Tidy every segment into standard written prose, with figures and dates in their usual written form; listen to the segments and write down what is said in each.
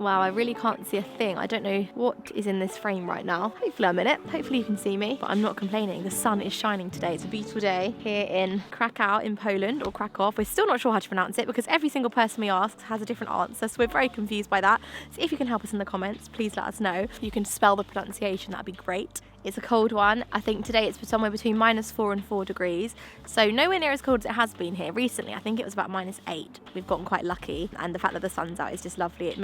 Wow, I really can't see a thing. I don't know what is in this frame right now. Hopefully I'm in it. Hopefully you can see me, but I'm not complaining. The sun is shining today. It's a beautiful day here in Krakow in Poland, or Krakow. We're still not sure how to pronounce it because every single person we ask has a different answer, so we're very confused by that. So if you can help us in the comments, please let us know. You can spell the pronunciation, that'd be great. It's a cold one. I think today it's somewhere between -4 and 4 degrees. So nowhere near as cold as it has been here recently. I think it was about -8. We've gotten quite lucky. And the fact that the sun's out is just lovely.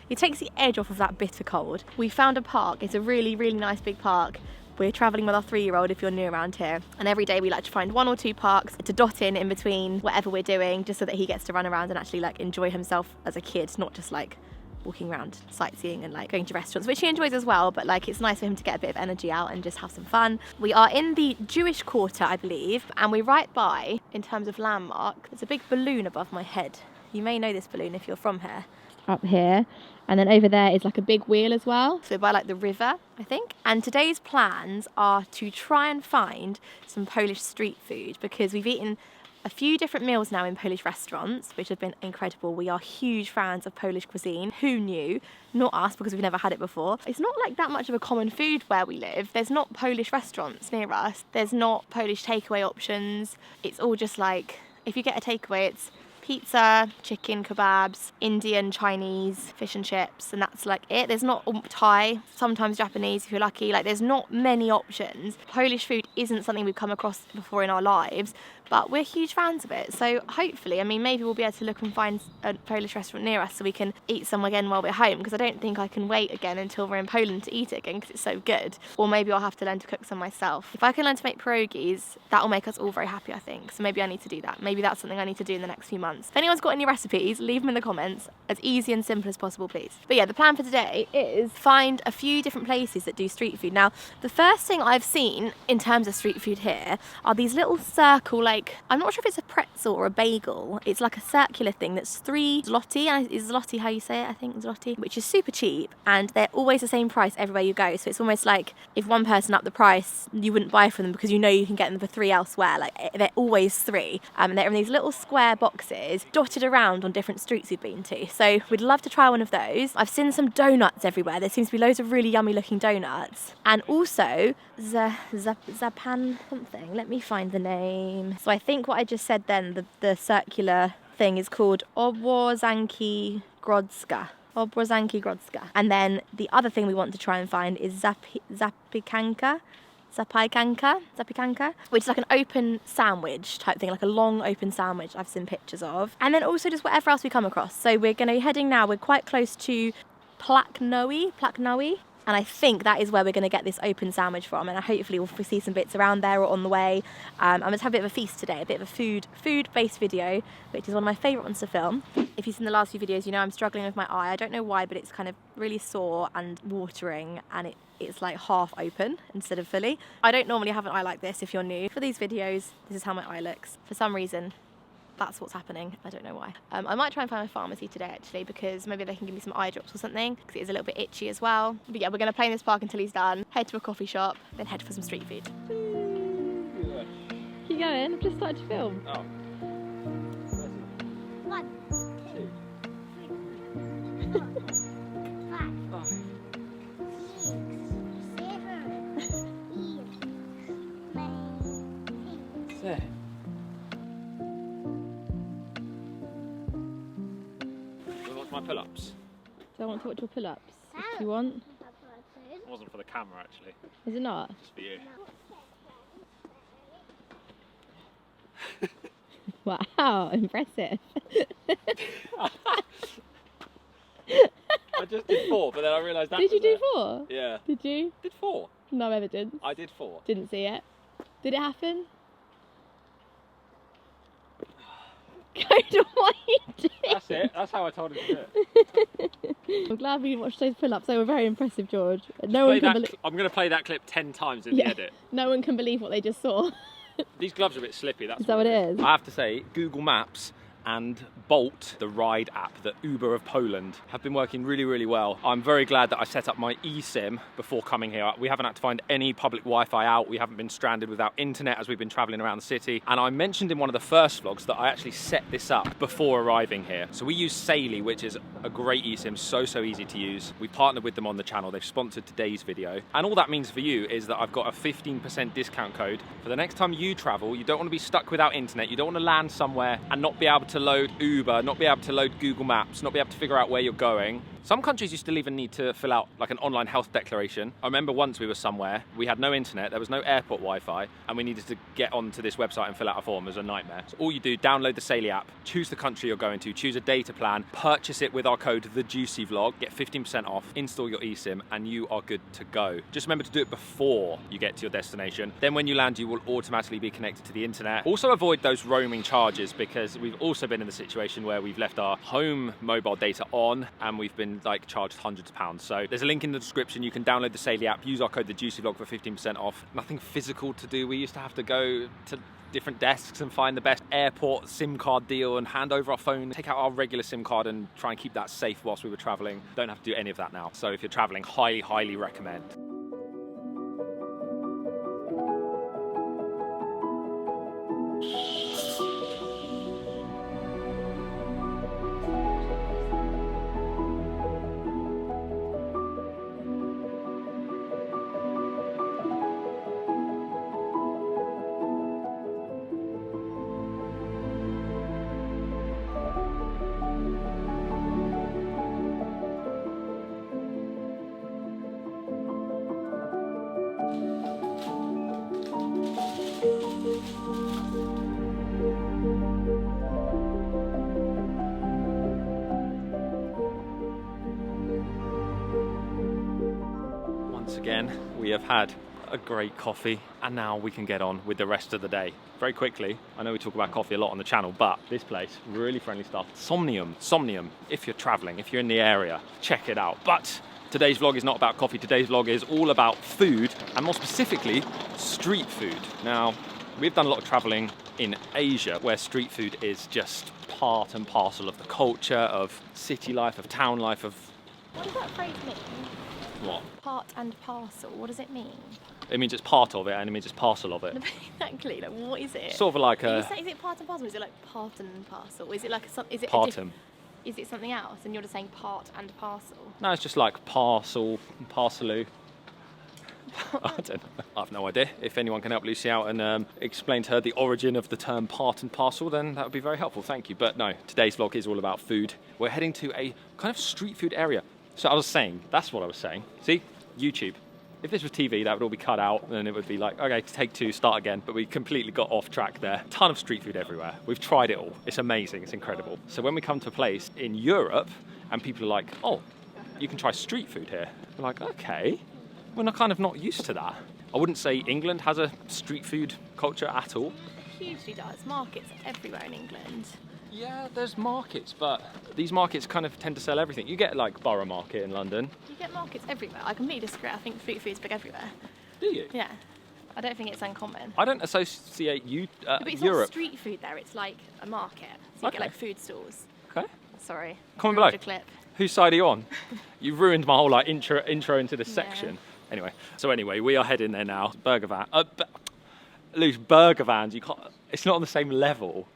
It takes the edge off of that bitter cold. We found a park. It's a really, really nice big park. We're travelling with our 3-year-old if you're new around here. And every day we like to find 1 or 2 parks to dot in between whatever we're doing, just so that he gets to run around and actually like enjoy himself as a kid, not just like walking around sightseeing and like going to restaurants, which he enjoys as well, but like it's nice for him to get a bit of energy out and just have some fun. We are in the Jewish quarter, I believe, and we're right by, in terms of landmark, there's a big balloon above my head. You may know this balloon if you're from here. Up here, and then over there is like a big wheel as well, so by like the river, I think. And today's plans are to try and find some Polish street food, because we've eaten a few different meals now in Polish restaurants, which have been incredible. We are huge fans of Polish cuisine. Who knew? Not us, because we've never had it before. It's not like that much of a common food where we live. There's not Polish restaurants near us. There's not Polish takeaway options. It's all just like, if you get a takeaway, it's pizza, chicken kebabs, Indian, Chinese, fish and chips, and that's like it. There's not Thai, sometimes Japanese if you're lucky. Like there's not many options. Polish food isn't something we've come across before in our lives, but we're huge fans of it. So hopefully, I mean, maybe we'll be able to look and find a Polish restaurant near us so we can eat some again while we're home, because I don't think I can wait again until we're in Poland to eat it again, because it's so good. Or maybe I'll have to learn to cook some myself. If I can learn to make pierogies, that will make us all very happy, I think. So maybe I need to do that. Maybe that's something I need to do in the next few months. If anyone's got any recipes, leave them in the comments. As easy and simple as possible, please. But yeah, the plan for today is find a few different places that do street food. Now, the first thing I've seen in terms of street food here are these little circle, like, I'm not sure if it's a pretzel or a bagel. It's like a circular thing that's 3 zloty. And is zloty how you say it? I think zloty, which is super cheap, and they're always the same price everywhere you go. So it's almost like if one person upped the price, you wouldn't buy from them because you know you can get them for 3 elsewhere. Like they're always 3. And they're in these little square boxes dotted around on different streets we've been to. So we'd love to try one of those. I've seen some donuts everywhere. There seems to be loads of really yummy looking donuts. And also zapan something. Let me find the name. So I think what I just said then, the circular thing is called Obwozanki Grodzka. And then the other thing we want to try and find is zapiekanka, which is like an open sandwich type thing, like a long open sandwich I've seen pictures of. And then also just whatever else we come across. So we're going to be heading now, we're quite close to Plaknoe. And I think that is where we're going to get this open sandwich from. And hopefully we'll see some bits around there or on the way. I'm going to have a bit of a feast today, a bit of a food-based video, which is one of my favourite ones to film. If you've seen the last few videos, you know I'm struggling with my eye. I don't know why, but it's kind of really sore and watering, and it's like half open instead of fully. I don't normally have an eye like this if you're new. For these videos, this is how my eye looks. For some reason, that's what's happening. I don't know why. I might try and find a pharmacy today actually, because maybe they can give me some eye drops or something, because it is a little bit itchy as well. But yeah, we're going to play in this park until he's done, head to a coffee shop, then head for some street food. Keep going, I've just started to film. Oh. 1, 2, 3, 4, 5, 6, 7, 8, 9, 10. My pull-ups. Do I want to watch your pull-ups? If you want. It wasn't for the camera actually. Is it not? Just for you. Wow, impressive. I just did 4, but then I realised that. Did you do 4? Yeah. Did you? Did 4? No, I never did. I did 4. Didn't see it. Did it happen? What are you doing? That's it. That's how I told him to do it. I'm glad we watched those pull-ups. They were very impressive, George. No one can believe. I'm going to play that clip 10 times in the edit. No one can believe what they just saw. These gloves are a bit slippy. That's Is that what it is? I have to say, Google Maps and Bolt, the ride app, the Uber of Poland, have been working really, really well. I'm very glad that I set up my Esim before coming here. We haven't had to find any public Wi-Fi out. We haven't been stranded without internet as we've been traveling around the city. And I mentioned in one of the first vlogs that I actually set this up before arriving here. So we use Saily, which is a great eSIM, so easy to use. We've partnered with them on the channel. They've sponsored today's video. And all that means for you is that I've got a 15% discount code for the next time you travel. You don't want to be stuck without internet. You don't want to land somewhere and not be able to load Uber, not be able to load Google Maps, not be able to figure out where you're going. Some countries you still even need to fill out like an online health declaration. I remember once we were somewhere, we had no internet, there was no airport Wi-Fi, and we needed to get onto this website and fill out a form. It was a nightmare. So all you do, download the Saily app, choose the country you're going to, choose a data plan, purchase it with our code thejuicyvlog, get 15% off, install your eSIM, and you are good to go. Just remember to do it before you get to your destination. Then when you land, you will automatically be connected to the internet. Also avoid those roaming charges, because we've also been in the situation where we've left our home mobile data on and we've been like charged hundreds of pounds. So there's a link in the description. You can download the Saily app, use our code thejuicyvlog for 15% off. Nothing physical to do. We used to have to go to different desks and find the best airport SIM card deal and hand over our phone, take out our regular SIM card and try and keep that safe whilst we were traveling. Don't have to do any of that now. So if you're traveling, highly recommend. Again, we have had a great coffee and now we can get on with the rest of the day. Very quickly, I know we talk about coffee a lot on the channel, but this place, really friendly stuff. Somnium, if you're traveling, if you're in the area, check it out. But today's vlog is not about coffee. Today's vlog is all about food, and more specifically, street food. Now, we've done a lot of traveling in Asia where street food is just part and parcel of the culture, of city life, of town life, of... What does that phrase mean? What? Part and parcel. What does it mean? It means it's part of it and it means it's parcel of it. Exactly. Like, what is it? Sort of like a... Is it part and parcel? Or is it like part and parcel? Or is it like a... Is it partum. Is it something else? And you're just saying part and parcel? No, it's just like parcel, parceloo. I don't know. I have no idea. If anyone can help Lucy out and explain to her the origin of the term part and parcel, then that would be very helpful. Thank you. But no, today's vlog is all about food. We're heading to a kind of street food area. So I was saying, that's what I was saying. See, YouTube. If this was TV, that would all be cut out, and it would be like, okay, take two, start again. But we completely got off track there. Ton of street food everywhere. We've tried it all. It's amazing, it's incredible. So when we come to a place in Europe, and people are like, oh, you can try street food here. We're like, okay, we're kind of not used to that. I wouldn't say England has a street food culture at all. It hugely does. Markets everywhere in England. Yeah, there's markets, but these markets kind of tend to sell everything. You get like Borough Market in London. You get markets everywhere. I completely disagree. I think street food's big everywhere. Do you? Yeah. I don't think it's uncommon. I don't associate But it's Europe. not street food there, it's like a market. So you get like food stalls. Okay. Sorry. Comment below. The clip. Whose side are you on? You've ruined my whole like intro into this section. Anyway, we are heading there now. Burger van. Luce, burger vans, you can't, it's not on the same level.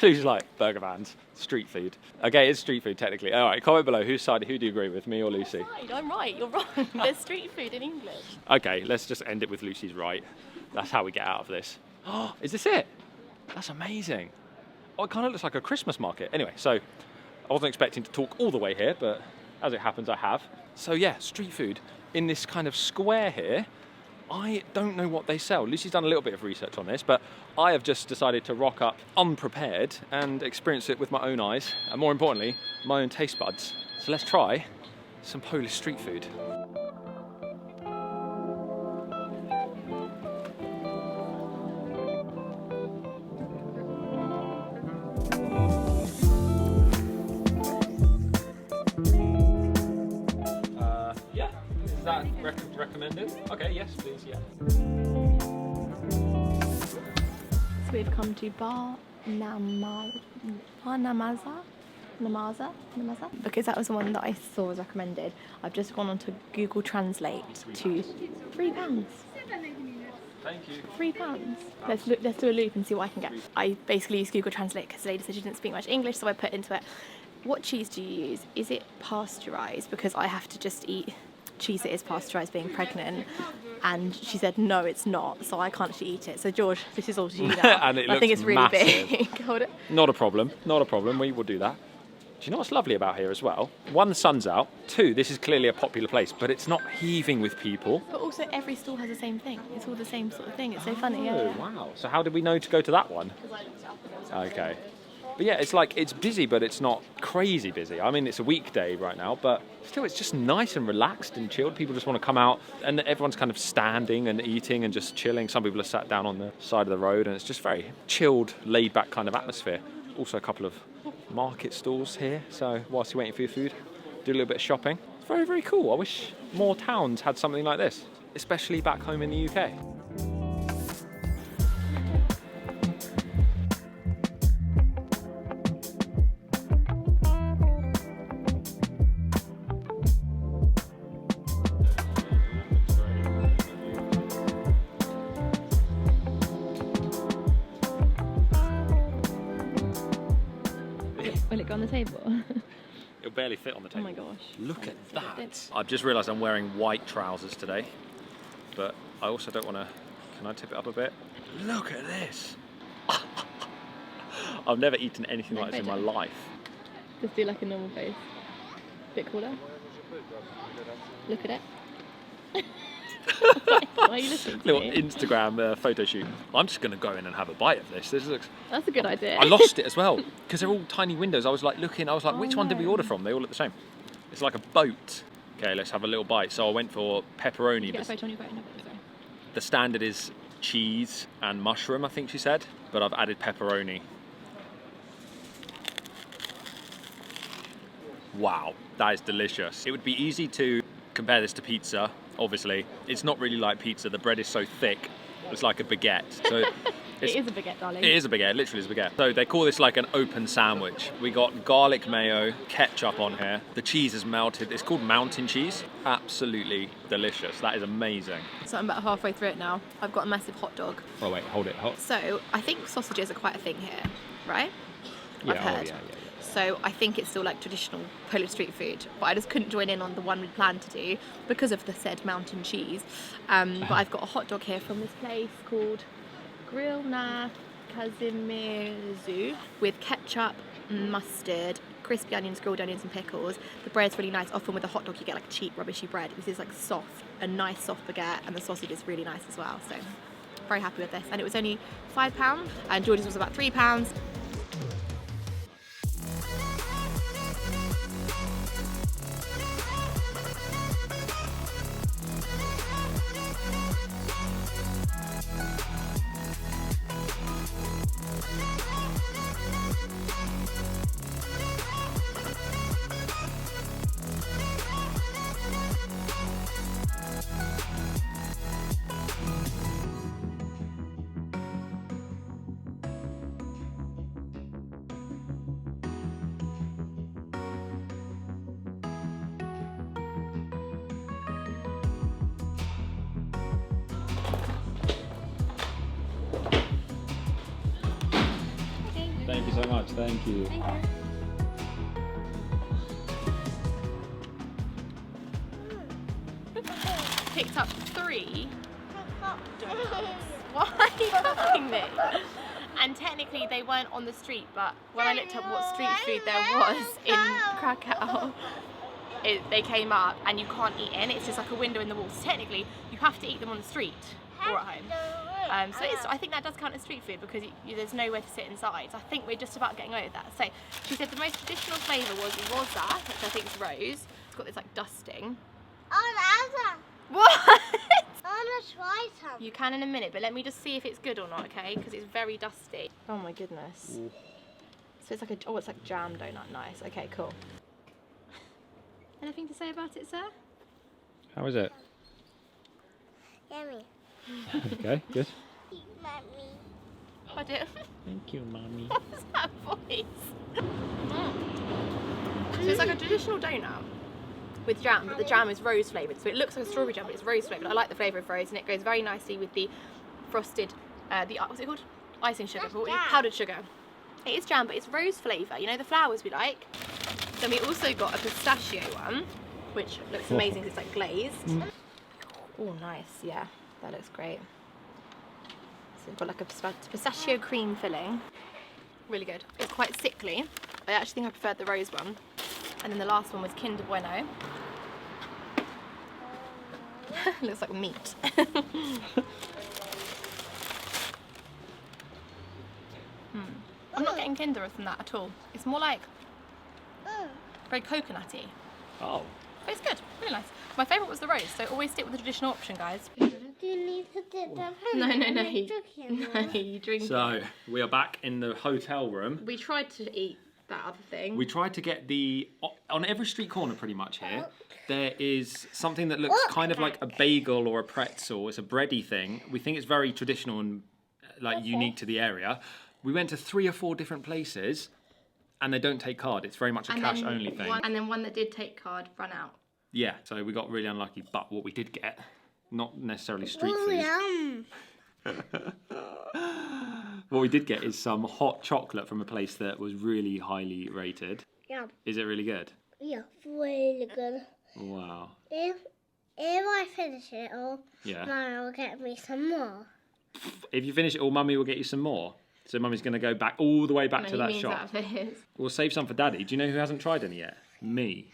Who's like burger vans, street food. Okay, it's street food technically. All right, comment below. Whose side? Who do you agree with, me or Lucy? I'm right. You're wrong. There's street food in English. Okay, let's just end it with Lucy's right. That's how we get out of this. Oh, is this it? That's amazing. Oh, it kind of looks like a Christmas market. Anyway, so I wasn't expecting to talk all the way here, but as it happens, I have. So yeah, street food in this kind of square here. I don't know what they sell. Lucy's done a little bit of research on this, but I have just decided to rock up unprepared and experience it with my own eyes, and more importantly, my own taste buds. So let's try some Polish street food. Yeah, is that recommended? Okay, yes, please, yeah. So we've come to Bar Namaza, because that was the one that I saw was recommended. I've just gone on to Google Translate to £3. Thank you. £3. Let's do a loop and see what I can get. I basically used Google Translate because the lady said she didn't speak much English, so I put into it what cheese do you use? Is it pasteurised? Because I have to just eat cheese that is pasteurised being pregnant. And she said, no, it's not, so I can't actually eat it. So George, this is all to you now. And it I think looks it's really massive. big. Hold it. Not a problem, not a problem. We will do that. Do you know what's lovely about here as well? One, the sun's out. Two, this is clearly a popular place, but it's not heaving with people. But also every store has the same thing. It's all the same sort of thing. It's so funny. Oh, wow. So how did we know to go to that one? Okay. But yeah, it's like, it's busy, but it's not crazy busy. I mean, it's a weekday right now, but still, it's just nice and relaxed and chilled. People just want to come out, and everyone's kind of standing and eating and just chilling. Some people are sat down on the side of the road, and it's just very chilled, laid-back kind of atmosphere. Also a couple of market stalls here, so whilst you're waiting for your food, do a little bit of shopping. It's very, very cool. I wish more towns had something like this, especially back home in the UK. Will it go on the table? It'll barely fit on the Oh table. my gosh. Look at that. I've just realised I'm wearing white trousers today, but I also don't want to... Can I tip it up a bit? Look at this. I've never eaten anything like this in my life. Just do like a normal face. Bit cooler. Look at it. Why are you listening to Little me? Instagram photo shoot. I'm just going to go in and have a bite of this. This looks... That's a good idea. I lost it as well because they're all tiny windows. I was like looking, I was like, Oh, which one did we no. order from? They all look the same. It's like a boat. Okay, let's have a little bite. So I went for pepperoni. You get a photo on your phone. No, sorry. The standard is cheese and mushroom, I think she said, but I've added pepperoni. Wow, that is delicious. It would be easy to compare this to pizza, obviously. It's not really like pizza. The bread is so thick, it's like a baguette. So It is a baguette, darling. It is a baguette, it literally is a baguette. So they call this like an open sandwich. We got garlic mayo, ketchup on here. The cheese is melted. It's called mountain cheese. Absolutely delicious. That is amazing. So I'm about halfway through it now. I've got a massive hot dog. Oh wait, hold it. So I think sausages are quite a thing here, right? Yeah, I've heard. yeah. So I think it's still like traditional Polish street food, but I just couldn't join in on the one we planned to do because of the said mountain cheese. But I've got a hot dog here from this place called Grill na Kazimierzu with ketchup, mustard, crispy onions, grilled onions and pickles. The bread's really nice. Often with a hot dog you get like a cheap rubbishy bread. This is like soft, a nice soft baguette, and the sausage is really nice as well. So very happy with this. And it was only £5 and George's was about £3. Thank you so much, thank you. Picked up 3 donuts. Why are you copying me? And technically they weren't on the street, but when I looked up what street food there was in Krakow, they came up and you can't eat in. It's just like a window in the wall. So technically you have to eat them on the street or at home. I think that does count as street food because there's nowhere to sit inside. So I think we're just about getting over that. So she said the most traditional flavour was that, which I think is rose. It's got this like dusting. Oh, that's What? I want to try some. You can in a minute, but let me just see if it's good or not, okay? Because it's very dusty. Oh my goodness. Ooh. So it's like it's like jam donut. Nice. Okay, cool. Anything to say about it, sir? How is it? Yummy. Okay, good. Mommy. I do. Thank you, Mommy. What's that voice? So it's like a traditional donut with jam, but the jam is rose flavoured. So it looks like a strawberry jam, but it's rose flavoured. I like the flavour of rose, and it goes very nicely with the frosted, what's it called? Icing sugar, powdered sugar. It is jam, but it's rose flavour. You know the flowers we like. Then we also got a pistachio one, which looks amazing because it's like glazed. Oh, nice. Yeah, that looks great. So we've got like a pistachio cream filling. Really good. It's quite sickly. I actually think I preferred the rose one. And then the last one was Kinder Bueno. Looks like meat. I'm not getting Kinder from that at all. It's more like very coconutty. Oh. But it's good, really nice. My favourite was the rose, so always stick with the traditional option, guys. Do you need to dip the No, you drink it. So, we are back in the hotel room. We tried to eat that other thing. We tried to get on every street corner pretty much here, there is something that looks kind of like a bagel or a pretzel. It's a bready thing. We think it's very traditional and like unique to the area. We went to 3 or 4 different places and they don't take card. It's very much a cash only thing. And then one that did take card ran out. Yeah, so we got really unlucky, but what we did get, not necessarily street food. What we did get is some hot chocolate from a place that was really highly rated. Yeah. Is it really good? Yeah, really good. Wow. If I finish it all, Yeah. Mummy will get me some more. If you finish it all, Mummy will get you some more. So Mummy's going to go back all the way back to that shop. We'll save some for Daddy. Do you know who hasn't tried any yet? Me.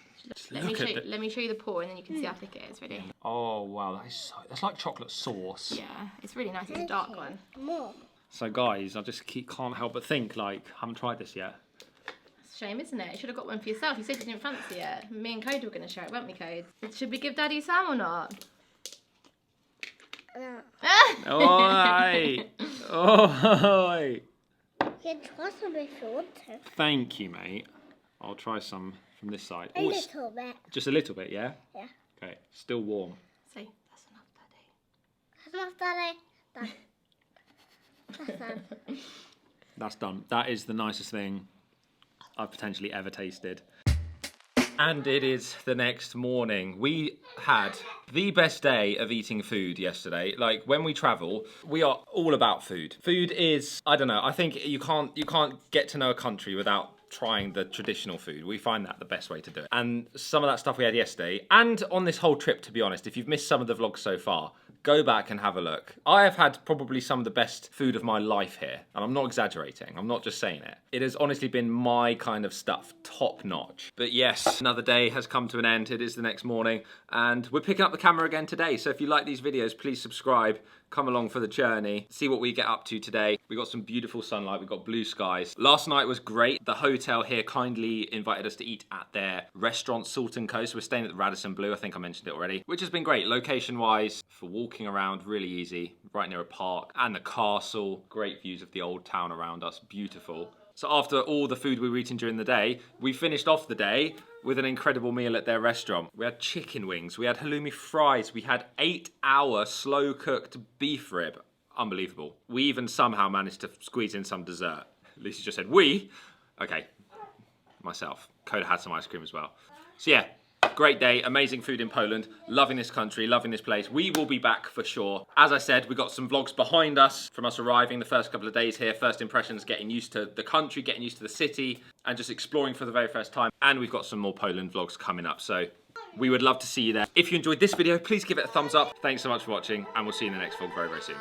Let me show you the pour and then you can see how thick it is. Ready? Oh wow, that's like chocolate sauce. Yeah, it's really nice. It's a dark one. More. So guys, I just can't help but think like, haven't tried this yet. It's a shame, isn't it? You should have got one for yourself. You said you didn't fancy it. Me and Code were going to share it, weren't we, Code? Should we give Daddy some or not? Oi! Oi! You can try some if you want to. Thank you, mate. I'll try some from this side. A little bit. Just a little bit, yeah? Yeah. Okay, still warm. Say, that's enough, Daddy. That's enough, Daddy. That's done. That's done. That is the nicest thing I've potentially ever tasted. And it is the next morning. We had the best day of eating food yesterday. Like, when we travel, we are all about food. Food is, I don't know, I think you can't get to know a country without trying the traditional food. We find that the best way to do it. And some of that stuff we had yesterday, and on this whole trip, to be honest, if you've missed some of the vlogs so far, go back and have a look. I have had probably some of the best food of my life here, and I'm not exaggerating. I'm not just saying it. It has honestly been my kind of stuff, top notch. But yes, another day has come to an end. It is the next morning, and we're picking up the camera again today. So if you like these videos, please subscribe. Come along for the journey, see what we get up to today. We got some beautiful sunlight, we got blue skies. Last night was great. The hotel here kindly invited us to eat at their restaurant, Salt & Co. So we're staying at the Radisson Blu, I think I mentioned it already, which has been great. Location-wise, for walking around, really easy. Right near a park, and the castle. Great views of the old town around us, beautiful. So after all the food we were eating during the day, we finished off the day with an incredible meal at their restaurant. We had chicken wings, we had halloumi fries, we had 8-hour slow-cooked beef rib. Unbelievable. We even somehow managed to squeeze in some dessert. Lucy just said, we? Okay, myself. Coda had some ice cream as well. So yeah, great day, amazing food in Poland, loving this country, loving this place. We will be back for sure. As I said, we got some vlogs behind us from us arriving the first couple of days here, first impressions, getting used to the country, getting used to the city, and just exploring for the very first time. And we've got some more Poland vlogs coming up, so we would love to see you there. If you enjoyed this video, please give it a thumbs up. Thanks so much for watching, and we'll see you in the next vlog very, very soon.